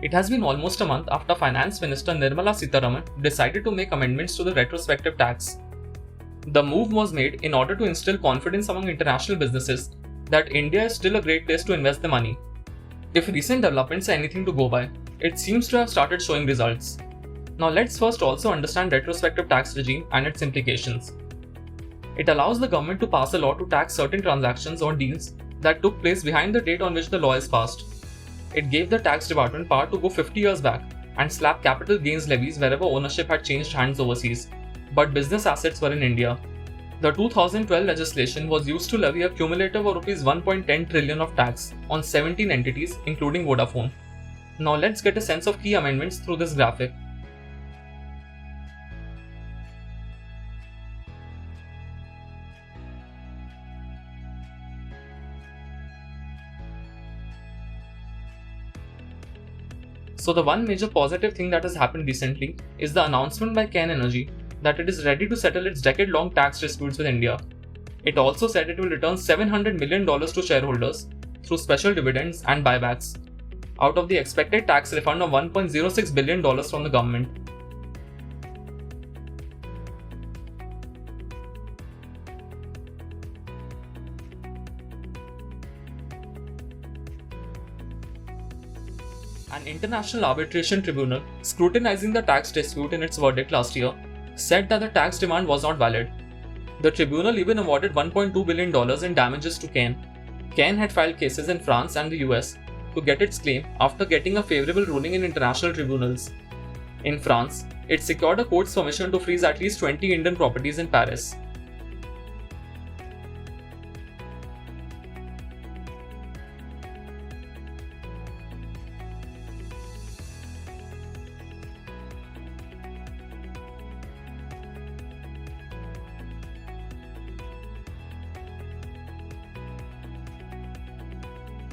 It has been almost a month after Finance Minister Nirmala Sitharaman decided to make amendments to the retrospective tax. The move was made in order to instill confidence among international businesses that India is still a great place to invest the money. If recent developments are anything to go by, it seems to have started showing results. Now let's first also understand retrospective tax regime and its implications. It allows the government to pass a law to tax certain transactions or deals that took place behind the date on which the law is passed. It gave the tax department power to go 50 years back and slap capital gains levies wherever ownership had changed hands overseas, but business assets were in India. The 2012 legislation was used to levy a cumulative of Rs 1.10 trillion of tax on 17 entities including Vodafone. Now let's get a sense of key amendments through this graphic. So the one major positive thing that has happened recently is the announcement by Cairn Energy that it is ready to settle its decade-long tax disputes with India. It also said it will return $700 million to shareholders through special dividends and buybacks, out of the expected tax refund of $1.06 billion from the government. An international arbitration tribunal scrutinizing the tax dispute in its verdict last year said that the tax demand was not valid. The tribunal even awarded $1.2 billion in damages to Cairn. Cairn had filed cases in France and the US to get its claim after getting a favorable ruling in international tribunals. In France, it secured a court's permission to freeze at least 20 Indian properties in Paris.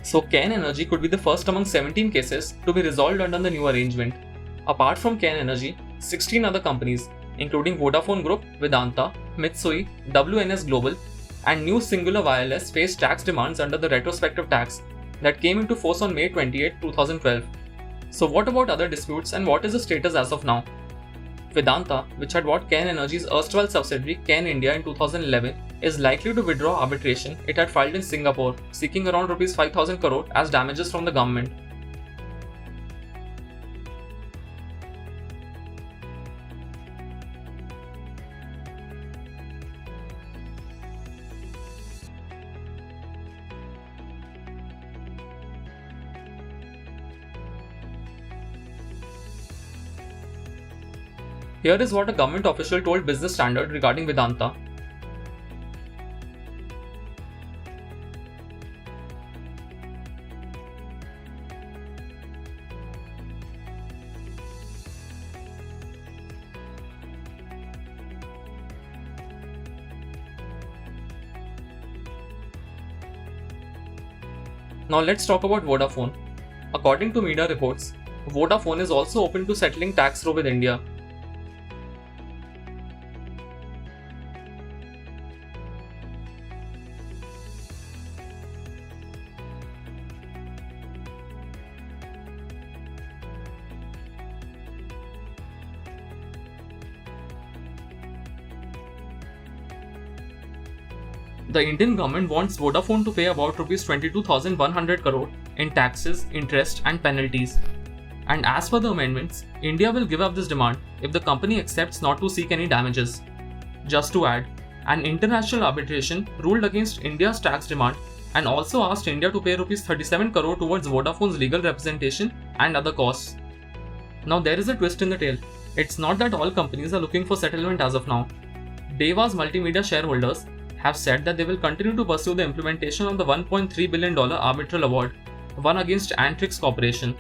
So Cairn Energy could be the first among 17 cases to be resolved under the new arrangement. Apart from Cairn Energy, 16 other companies, including Vodafone Group, Vedanta, Mitsui, WNS Global, and New Singular Wireless faced tax demands under the retrospective tax that came into force on May 28, 2012. So what about other disputes and what is the status as of now? Vedanta, which had bought Cairn Energy's erstwhile subsidiary Cairn India in 2011, is likely to withdraw arbitration it had filed in Singapore, seeking around Rs 5,000 crore as damages from the government. Here is what a government official told Business Standard regarding Vedanta. Now let's talk about Vodafone. According to media reports, Vodafone is also open to settling tax row with India. The Indian government wants Vodafone to pay about Rs 22,100 crore in taxes, interest and penalties. And as per the amendments, India will give up this demand if the company accepts not to seek any damages. Just to add, an international arbitration ruled against India's tax demand and also asked India to pay Rs 37 crore towards Vodafone's legal representation and other costs. Now there is a twist in the tale. It's not that all companies are looking for settlement as of now. Deva's multimedia shareholders have said that they will continue to pursue the implementation of the $1.3 billion arbitral award won against Antrix Corporation.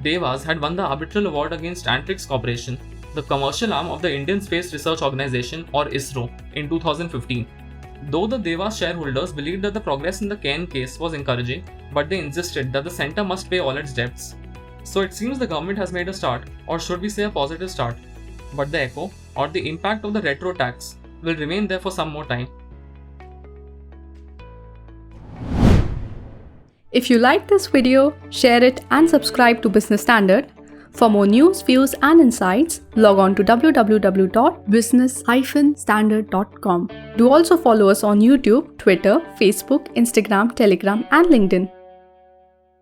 Deva's had won the arbitral award against Antrix Corporation, the commercial arm of the Indian Space Research Organisation or ISRO, in 2015. Though the Deva's shareholders believed that the progress in the Cairn case was encouraging, but they insisted that the centre must pay all its debts. So it seems the government has made a start, or should we say a positive start, but the echo or the impact of the retro tax will remain there for some more time. If you like this video, share it and subscribe to Business Standard. For more news, views and insights, log on to www.business-standard.com. Do also follow us on YouTube, Twitter, Facebook, Instagram, Telegram and LinkedIn.